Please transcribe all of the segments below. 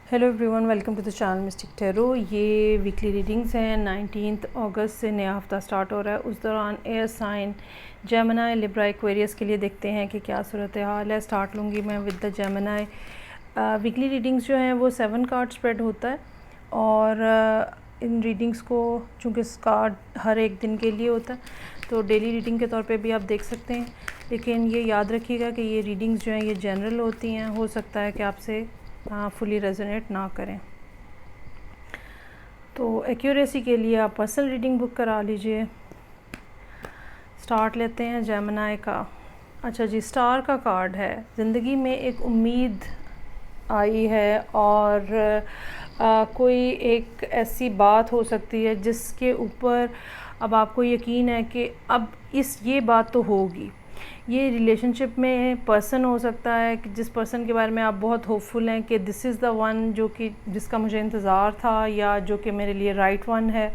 Hello everyone, welcome to the channel mystic tarot. ये weekly readings हैं। 19 अगस्त से नया हफ्ता स्टार्ट हो रहा है। उस दौरान air sign Gemini, Libra, Aquarius के लिए देखते हैं कि क्या सूरत हाल है। स्टार्ट लूँगी मैं with the Gemini. Weekly readings जो हैं वो 7 कार्ड स्प्रेड होता है और इन रीडिंग्स को चूँकि कार्ड हर एक दिन के लिए होता है तो डेली रीडिंग के तौर पे भी आप देख सकते हैं, लेकिन ये याद रखिएगा कि ये रीडिंग्स जो हैं ये जनरल होती हैं। हो सकता है कि आपसे फुली रेजोनेट ना करें। तो एक्यूरेसी के लिए आप पर्सनल रीडिंग बुक करा लीजिए। स्टार्ट लेते हैं जेमिनी का। अच्छा जी, स्टार का कार्ड है। ज़िंदगी में एक उम्मीद आई है और कोई एक ऐसी बात हो सकती है जिसके ऊपर अब आपको यकीन है कि अब ये बात तो होगी। ये रिलेशनशिप में पर्सन हो सकता है कि जिस पर्सन के बारे में आप बहुत होपफुल हैं कि दिस इज़ द वन जो कि जिसका मुझे इंतज़ार था या जो कि मेरे लिए राइट वन है।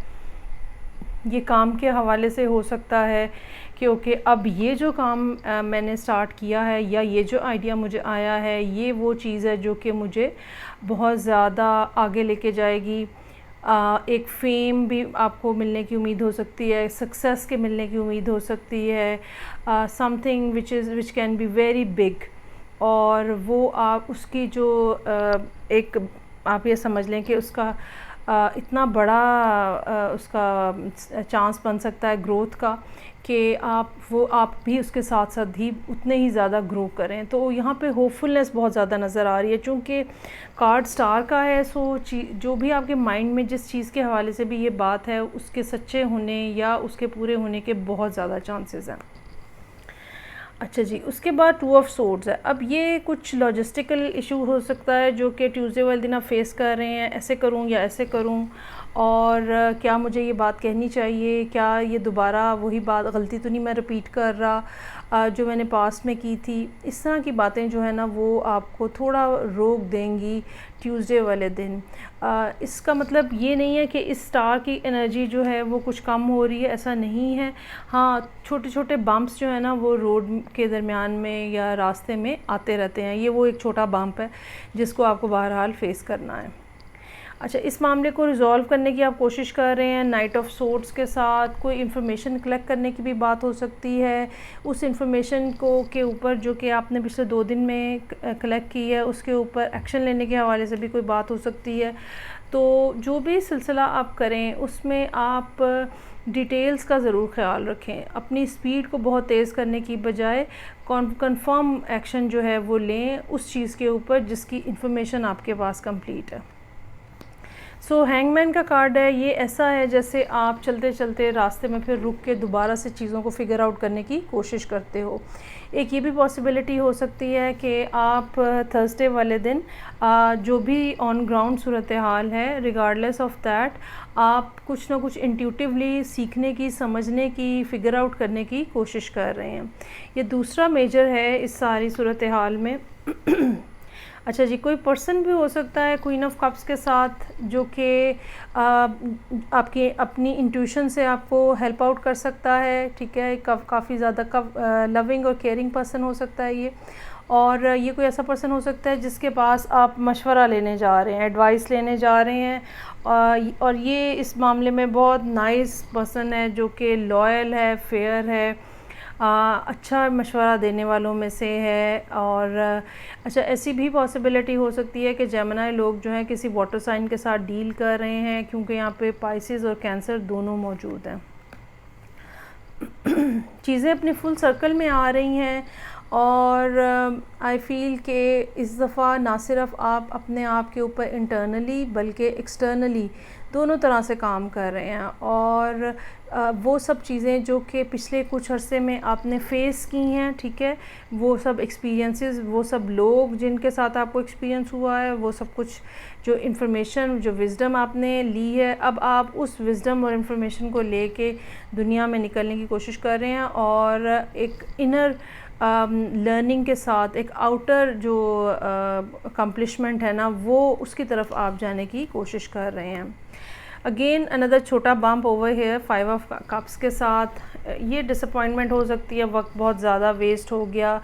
ये काम के हवाले से हो सकता है क्योंकि अब ये जो काम मैंने स्टार्ट किया है या ये जो आइडिया मुझे आया है ये वो चीज़ है जो कि मुझे बहुत ज़्यादा आगे लेके जाएगी। एक फ़ेम भी आपको मिलने की उम्मीद हो सकती है, सक्सेस के मिलने की उम्मीद हो सकती है, something which can be very big. और वो आप उसकी जो एक आप ये समझ लें कि उसका इतना बड़ा उसका चांस बन सकता है ग्रोथ का कि आप भी उसके साथ साथ ही उतने ही ज़्यादा ग्रो करें। तो यहाँ पे होपफुलनेस बहुत ज़्यादा नज़र आ रही है। चूँकि कार्ड स्टार का है सो जो भी आपके माइंड में जिस चीज़ के हवाले से भी ये बात है उसके सच्चे होने या उसके पूरे होने के बहुत ज़्यादा चांसेस हैं। अच्छा जी, उसके बाद 2 ऑफ सोर्ड्स है। अब ये कुछ लॉजिस्टिकल इशू हो सकता है जो कि ट्यूसडे वाले दिन आप फेस कर रहे हैं। ऐसे करूं या ऐसे करूं, और क्या मुझे ये बात कहनी चाहिए, क्या ये दोबारा वही बात गलती तो नहीं मैं रिपीट कर रहा जो मैंने पास्ट में की थी। इस तरह की बातें जो है ना वो आपको थोड़ा रोक देंगी ट्यूसडे वाले दिन। इसका मतलब ये नहीं है कि इस स्टार की एनर्जी जो है वो कुछ कम हो रही है, ऐसा नहीं है। हाँ, छोटे छोटे बम्प्स जो है ना वो रोड के दरमियान में या रास्ते में आते रहते हैं। ये वो एक छोटा बम्प है जिसको आपको बहरहाल फेस करना है। अच्छा, इस मामले को रिज़ॉल्व करने की आप कोशिश कर रहे हैं। नाइट ऑफ सोर्ड्स के साथ कोई इन्फॉर्मेशन कलेक्ट करने की भी बात हो सकती है। उस इन्फॉर्मेशन को के ऊपर जो कि आपने पिछले 2 दिन में कलेक्ट की है उसके ऊपर एक्शन लेने के हवाले से भी कोई बात हो सकती है। तो जो भी सिलसिला आप करें उसमें आप डिटेल्स का ज़रूर ख्याल रखें। अपनी स्पीड को बहुत तेज़ करने की बजाय कंफर्म एक्शन जो है वो लें उस चीज़ के ऊपर जिसकी इन्फॉर्मेशन आपके पास कंप्लीट है। सो हैंगमैन का कार्ड है। ये ऐसा है जैसे आप चलते चलते रास्ते में फिर रुक के दोबारा से चीज़ों को फिगर आउट करने की कोशिश करते हो। एक ये भी पॉसिबिलिटी हो सकती है कि आप थर्सडे वाले दिन जो भी ऑन ग्राउंड सूरत हाल है रिगार्डलेस ऑफ दैट आप कुछ ना कुछ इंट्यूटिवली सीखने की, समझने की, फिगर आउट करने की कोशिश कर रहे हैं। ये दूसरा मेजर है इस सारी सूरत हाल में। अच्छा जी, कोई पर्सन भी हो सकता है क्वीन ऑफ कप्स के साथ जो कि आपकी अपनी इंट्यूशन से आपको हेल्प आउट कर सकता है। ठीक है, काफ़ी ज़्यादा लविंग और केयरिंग पर्सन हो सकता है ये। और ये कोई ऐसा पर्सन हो सकता है जिसके पास आप मशवरा लेने जा रहे हैं, एडवाइस लेने जा रहे हैं। और ये इस मामले में बहुत नाइस पर्सन है जो कि लॉयल है, फेयर है, अच्छा मशवरा देने वालों में से है। और अच्छा, ऐसी भी पॉसिबिलिटी हो सकती है कि जेमिनी लोग जो हैं किसी वाटर साइन के साथ डील कर रहे हैं क्योंकि यहाँ पे पाइसेस और कैंसर दोनों मौजूद हैं। चीज़ें अपने फुल सर्कल में आ रही हैं और आई फील कि इस दफ़ा ना सिर्फ आप अपने आप के ऊपर इंटरनली बल्कि एक्सटर्नली दोनों तरह से काम कर रहे हैं। और वो सब चीज़ें जो कि पिछले कुछ अरसे में आपने फ़ेस की हैं, ठीक है, वो सब एक्सपीरियंसेस, वो सब लोग जिनके साथ आपको एक्सपीरियंस हुआ है, वो सब कुछ जो इन्फॉर्मेशन, जो विज़डम आपने ली है, अब आप उस विज़डम और इन्फॉर्मेशन को लेके दुनिया में निकलने की कोशिश कर रहे हैं और एक इनर लर्निंग के साथ एक आउटर जो अकम्पलिशमेंट है ना वो उसकी तरफ आप जाने की कोशिश कर रहे हैं। अगेन अनदर छोटा bump over here 5 of cups के साथ। ये डिसअपॉइंटमेंट हो सकती है, वक्त बहुत ज़्यादा वेस्ट हो गया,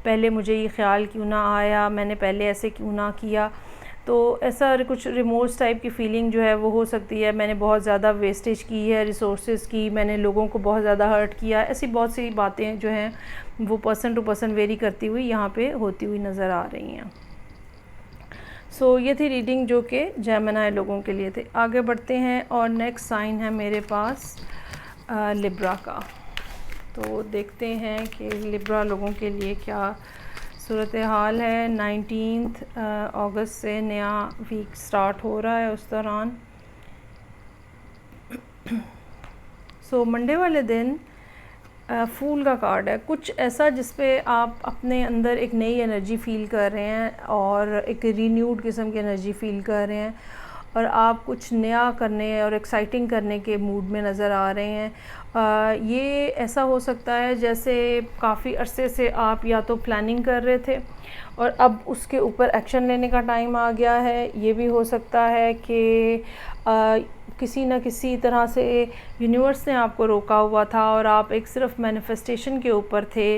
पहले मुझे ये ख्याल क्यों ना आया, मैंने पहले ऐसे क्यों ना किया। तो ऐसा कुछ रिमोर्स टाइप की फ़ीलिंग जो है वो हो सकती है, मैंने बहुत ज़्यादा वेस्टेज की है रिसोर्सेज की, मैंने लोगों को बहुत ज़्यादा हर्ट किया, ऐसी बहुत सी बातें जो हैं वो पर्सन टू पर्सन वेरी करती हुई यहाँ पे होती हुई नज़र आ रही हैं। सो ये थी रीडिंग जो कि जेमिनी लोगों के लिए थे। आगे बढ़ते हैं और नेक्स्ट साइन है मेरे पास लिब्रा का। तो देखते हैं कि लिब्रा लोगों के लिए क्या सूरत हाल है। 19 अगस्त से नया वीक स्टार्ट हो रहा है, उस दौरान सो मंडे वाले दिन फूल का कार्ड है, कुछ ऐसा जिस पे आप अपने अंदर एक नई एनर्जी फ़ील कर रहे हैं और एक रीन्यूड किस्म की एनर्जी फ़ील कर रहे हैं और आप कुछ नया करने और एक्साइटिंग करने के मूड में नज़र आ रहे हैं। ये ऐसा हो सकता है जैसे काफ़ी अरसे से आप या तो प्लानिंग कर रहे थे और अब उसके ऊपर एक्शन लेने का टाइम आ गया है। ये भी हो सकता है कि किसी न किसी तरह से यूनिवर्स ने आपको रोका हुआ था और आप एक सिर्फ मैनिफेस्टेशन के ऊपर थे,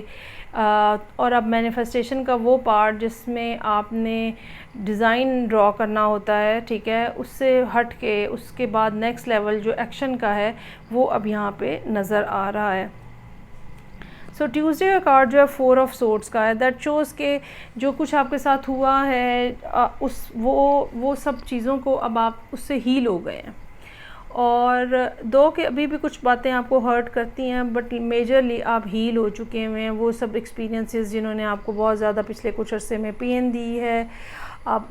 और अब मैनिफेस्टेशन का वो पार्ट जिसमें आपने डिज़ाइन ड्रॉ करना होता है, ठीक है, उससे हट के उसके बाद नेक्स्ट लेवल जो एक्शन का है वो अब यहाँ पे नज़र आ रहा है। सो ट्यूसडे का कार्ड जो है 4 ऑफ सोर्ड्स का है, दैट शोज़ के जो कुछ आपके साथ हुआ है उस वो सब चीज़ों को अब आप उससे हील हो गए हैं। और दो कि अभी भी कुछ बातें आपको हर्ट करती हैं बट मेजरली आप हील हो चुके हुए हैं। वो सब एक्सपीरियंसेस जिन्होंने आपको बहुत ज़्यादा पिछले कुछ अरसे में पेन दी है, आप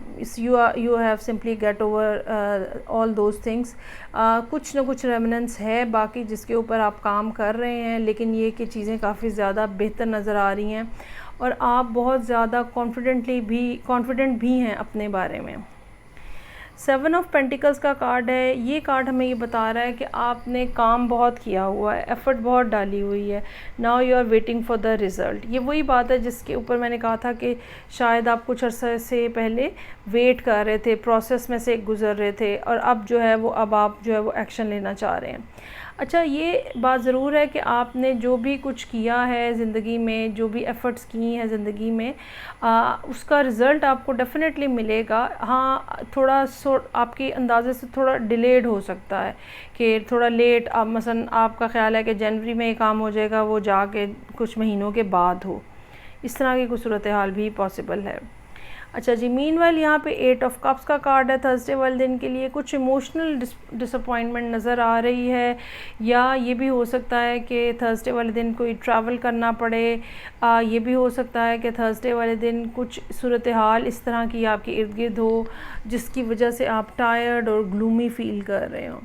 you have simply get over all those things. कुछ ना कुछ रेमिनेंस है बाकी जिसके ऊपर आप काम कर रहे हैं, लेकिन ये कि चीज़ें काफ़ी ज़्यादा बेहतर नज़र आ रही हैं और आप बहुत ज़्यादा कॉन्फिडेंट भी हैं अपने बारे में। 7 ऑफ पेंटिकल्स का कार्ड है। ये कार्ड हमें ये बता रहा है कि आपने काम बहुत किया हुआ है, एफ़र्ट बहुत डाली हुई है, now you are waiting for the result. ये वही बात है जिसके ऊपर मैंने कहा था कि शायद आप कुछ अर्से से पहले वेट कर रहे थे, प्रोसेस में से गुज़र रहे थे और अब जो है वो आप जो है वो एक्शन लेना चाह रहे हैं। अच्छा, ये बात ज़रूर है कि आपने जो भी कुछ किया है ज़िंदगी में, जो भी एफ़र्ट्स की हैं ज़िंदगी में, उसका रिज़ल्ट आपको डेफ़िनेटली मिलेगा। हाँ, थोड़ा आपके अंदाज़े से थोड़ा डिलेड हो सकता है कि थोड़ा लेट, आप मसलन आपका ख़्याल है कि जनवरी में ये काम हो जाएगा, वो जाके कुछ महीनों के बाद हो। इस तरह की कुछ सूरत हाल भी पॉसिबल है। अच्छा जी, मीनवाइल यहाँ पे 8 ऑफ कप्स का कार्ड है। थर्सडे वाले दिन के लिए कुछ इमोशनल डिसअपॉइंटमेंट नज़र आ रही है, या ये भी हो सकता है कि थर्सडे वाले दिन कोई ट्रैवल करना पड़े। ये भी हो सकता है कि थर्सडे वाले दिन कुछ सूरत हाल इस तरह की आपके इर्द गिर्द हो जिसकी वजह से आप टायर्ड और ग्लूमी फ़ील कर रहे हो।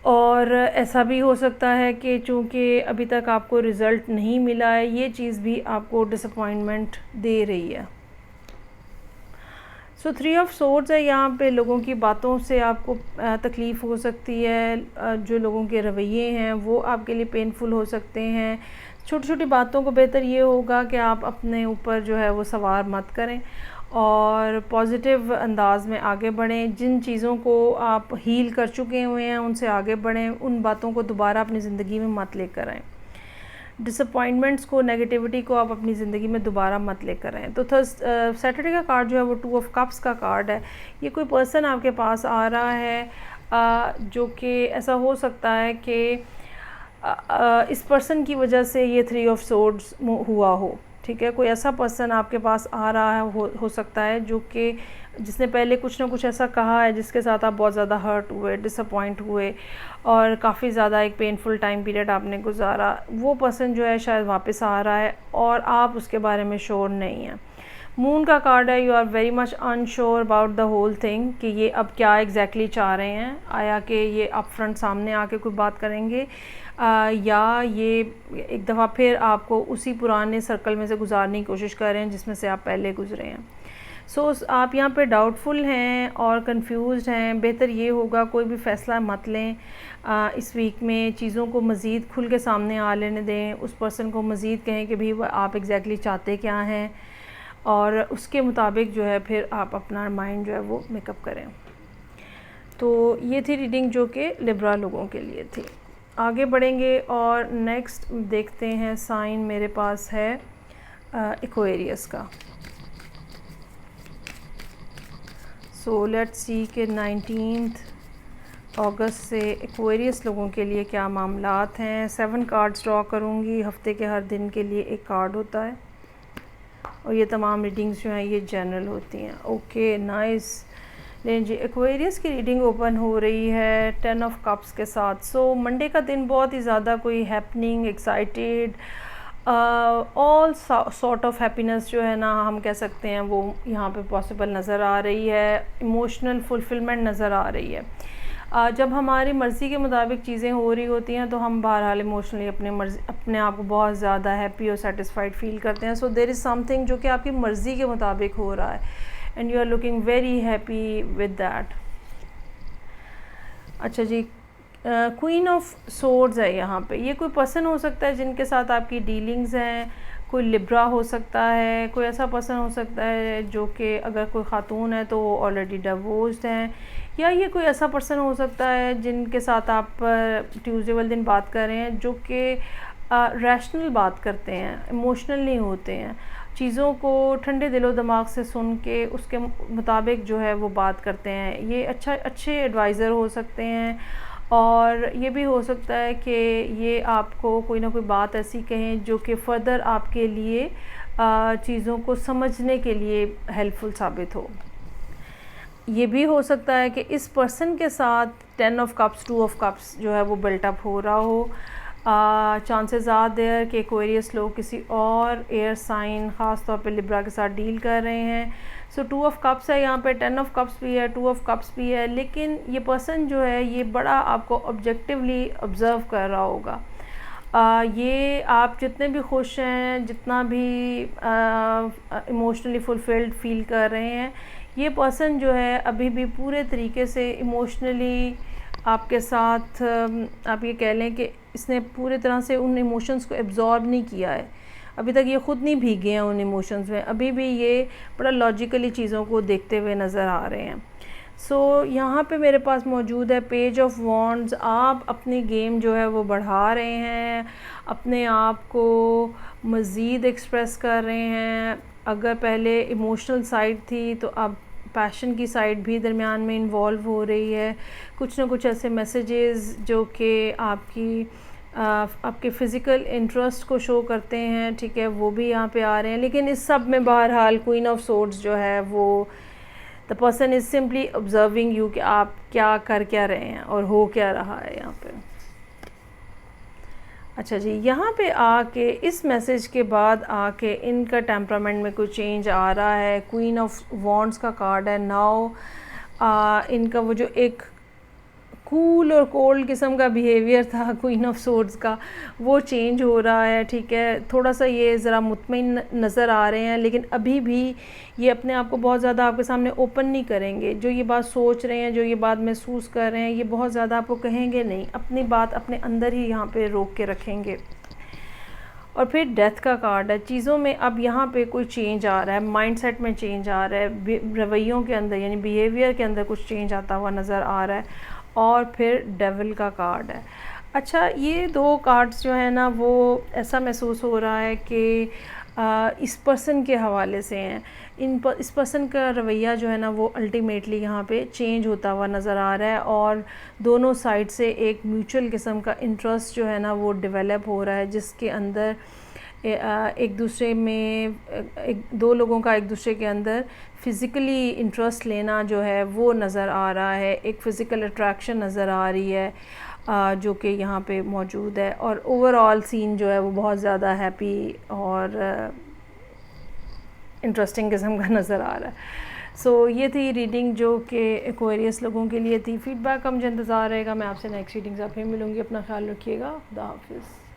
और ऐसा भी हो सकता है कि चूँकि अभी तक आपको रिज़ल्ट नहीं मिला है, ये चीज़ भी आपको डिसअपॉइंटमेंट दे रही है। सो 3 ऑफ सोर्ड्स है। यहाँ पे लोगों की बातों से आपको तकलीफ़ हो सकती है, जो लोगों के रवैये हैं वो आपके लिए पेनफुल हो सकते हैं। छोटी छोटी बातों को बेहतर ये होगा कि आप अपने ऊपर जो है वो सवार मत करें और पॉजिटिव अंदाज में आगे बढ़ें। जिन चीज़ों को आप हील कर चुके हुए हैं उनसे आगे बढ़ें, उन बातों को दोबारा अपनी ज़िंदगी में मत लेकर आएँ। डिसअपॉइंटमेंट्स को, नेगेटिविटी को आप अपनी ज़िंदगी में दोबारा मत लेकर आएँ। तो सैटरडे का कार्ड जो है वो 2 ऑफ कप्स का कार्ड है। ये कोई पर्सन आपके पास आ रहा है जो कि ऐसा हो सकता है कि इस पर्सन की वजह से ये 3 ऑफ सोर्ड्स हुआ हो, ठीक है। कोई ऐसा पर्सन आपके पास आ रहा है, हो सकता है जो कि जिसने पहले कुछ ना कुछ ऐसा कहा है जिसके साथ आप बहुत ज़्यादा हर्ट हुए, डिसअपॉइंट हुए और काफ़ी ज़्यादा एक पेनफुल टाइम पीरियड आपने गुजारा। वो पर्सन जो है शायद वापस आ रहा है और आप उसके बारे में श्योर नहीं हैं। मून का कार्ड है। You are very much unsure about the whole thing कि ये अब क्या एग्जैक्टली चाह रहे हैं, आया कि ये अप फ्रंट सामने आके कोई बात करेंगे या ये एक दफ़ा फिर आपको उसी पुराने सर्कल में से गुजारने की कोशिश कर रहे हैं जिसमें से आप पहले गुजरे हैं। सो आप यहाँ पे डाउटफुल हैं और कंफ्यूज्ड हैं। बेहतर ये होगा कोई भी फ़ैसला मत लें इस वीक में। चीज़ों को मज़ीद खुल के सामने आ लेने दें। उस पर्सन को मज़ीद कहें कि भाई आप एग्जैक्टली चाहते क्या हैं और उसके मुताबिक जो है फिर आप अपना माइंड जो है वो मेकअप करें। तो ये थी रीडिंग जो कि लिब्रा लोगों के लिए थी। आगे बढ़ेंगे और नेक्स्ट देखते हैं साइन मेरे पास है एक्वेरियस का। सो लेट्स सी कि 19 अगस्त से एक्वेरियस लोगों के लिए क्या मामलात हैं। 7 कार्ड्स ड्रॉ करूँगी, हफ्ते के हर दिन के लिए एक कार्ड होता है और ये तमाम रीडिंग्स जो हैं ये जनरल होती हैं। Okay nice. लेकिन जी एक्वेरियस की रीडिंग ओपन हो रही है 10 ऑफ कप्स के साथ। सो मंडे का दिन बहुत ही ज़्यादा कोई happening, excited, all sort of happiness जो है ना हम कह सकते हैं वो यहाँ पे पॉसिबल नज़र आ रही है। इमोशनल फुलफिलमेंट नज़र आ रही है। जब हमारी मर्ज़ी के मुताबिक चीज़ें हो रही होती हैं तो हम बहरहाल इमोशनली अपने आप को बहुत ज़्यादा हैप्पी और सेटिस्फाइड फील करते हैं। सो देयर इज़ समथिंग जो कि आपकी मर्ज़ी के मुताबिक हो रहा है and you are looking very happy with that. अच्छा जी, क्वीन ऑफ सोर्ड्स है यहाँ पे। ये कोई पर्सन हो सकता है जिनके साथ आपकी डीलिंग्स हैं, कोई लिब्रा हो सकता है, कोई ऐसा पर्सन हो सकता है जो कि अगर कोई ख़ातून है तो वो ऑलरेडी डिवोर्स्ड हैं, या ये कोई ऐसा पर्सन हो सकता है जिनके साथ आप ट्यूसडे वाले दिन बात कर रहे हैं जो कि रैशनल बात करते हैं, इमोशनल नहीं होते हैं, चीज़ों को ठंडे दिलो दिमाग से सुन के उसके मुताबिक जो है वो बात करते हैं। ये अच्छे एडवाइज़र हो सकते हैं और ये भी हो सकता है कि ये आपको कोई ना कोई बात ऐसी कहें जो कि फ़र्दर आपके लिए चीज़ों को समझने के लिए हेल्पफुल साबित हो। ये भी हो सकता है कि इस पर्सन के साथ 10 ऑफ कप्स 2 ऑफ कप्स जो है वो बिल्टअप हो रहा हो। चांसेस आर देयर कि एक्वेरियस लोग किसी और एयर साइन ख़ास तौर पे लिब्रा के साथ डील कर रहे हैं। सो 2 ऑफ कप्स है यहाँ पे, 10 ऑफ कप्स भी है, 2 ऑफ कप्स भी है, लेकिन ये पर्सन जो है ये बड़ा आपको ऑब्जेक्टिवली ऑब्ज़र्व कर रहा होगा। ये आप जितने भी खुश हैं, जितना भी इमोशनली फुलफिल्ड फील कर रहे हैं, ये पर्सन जो है अभी भी पूरे तरीके से इमोशनली आपके साथ आप ये कह लें कि इसने पूरे तरह से उन इमोशंस को एब्जॉर्ब नहीं किया है। अभी तक ये ख़ुद नहीं भीगे हैं उन इमोशंस में, अभी भी ये बड़ा लॉजिकली चीज़ों को देखते हुए नज़र आ रहे हैं। सो यहाँ पे मेरे पास मौजूद है पेज ऑफ वॉन्ड्स। आप अपनी गेम जो है वो बढ़ा रहे हैं, अपने आप को मज़ीद एक्सप्रेस कर रहे हैं। अगर पहले इमोशनल साइड थी तो अब पैशन की साइड भी दरमियान में इन्वॉल्व हो रही है। कुछ ना कुछ ऐसे मैसेजेस जो कि आपके फ़िज़िकल इंटरेस्ट को शो करते हैं, ठीक है, वो भी यहाँ पे आ रहे हैं। लेकिन इस सब में बहरहाल क्वीन ऑफ सोर्ड्स जो है वो the person is simply observing you कि आप क्या कर क्या रहे हैं और हो क्या रहा है यहाँ पे। अच्छा जी, यहाँ पे आके इस मैसेज के बाद आके इनका टेम्परामेंट में कोई चेंज आ रहा है। क्वीन ऑफ वॉन्ड्स का कार्ड है। नाउ इनका वो जो एक कूल और कोल्ड किस्म का बिहेवियर था क्वीन ऑफ सोर्ड्स का, वो चेंज हो रहा है, ठीक है। थोड़ा सा ये ज़रा मुतमईन नज़र आ रहे हैं, लेकिन अभी भी ये अपने आप को बहुत ज़्यादा आपके सामने ओपन नहीं करेंगे। जो ये बात सोच रहे हैं, जो ये बात महसूस कर रहे हैं, ये बहुत ज़्यादा आपको कहेंगे नहीं, अपनी बात अपने अंदर ही यहाँ पे रोक के रखेंगे। और फिर डेथ का कार्ड है। चीज़ों में अब यहाँ पे कोई चेंज आ रहा है, माइंडसेट में चेंज आ रहा है, रवैयों के अंदर यानी बिहेवियर के अंदर कुछ चेंज आता हुआ नज़र आ रहा है। और फिर डेविल का कार्ड है। अच्छा, ये 2 कार्ड्स जो है ना वो ऐसा महसूस हो रहा है कि इस पर्सन के हवाले से हैं। इस पर्सन का रवैया जो है ना वो अल्टीमेटली यहाँ पे चेंज होता हुआ नज़र आ रहा है और दोनों साइड से एक म्यूचुअल किस्म का इंटरेस्ट जो है ना वो डेवलप हो रहा है, जिसके अंदर एक दूसरे में दो लोगों का एक दूसरे के अंदर फ़िज़िकली इंटरेस्ट लेना जो है वो नज़र आ रहा है। एक फ़िज़िकल अट्रैक्शन नज़र आ रही है जो कि यहाँ पे मौजूद है। और ओवरऑल सीन जो है वो बहुत ज़्यादा हैप्पी और इंटरेस्टिंग किस्म का नज़र आ रहा है। सो ये थी रीडिंग जो कि एक्वेरियस लोगों के लिए थी। फ़ीडबैक का मुझे इंतज़ार रहेगा। मैं आपसे नेक्स्ट रीडिंग से फिर मिलूँगी। अपना ख्याल रखिएगा। खुदा हाफ़िज़।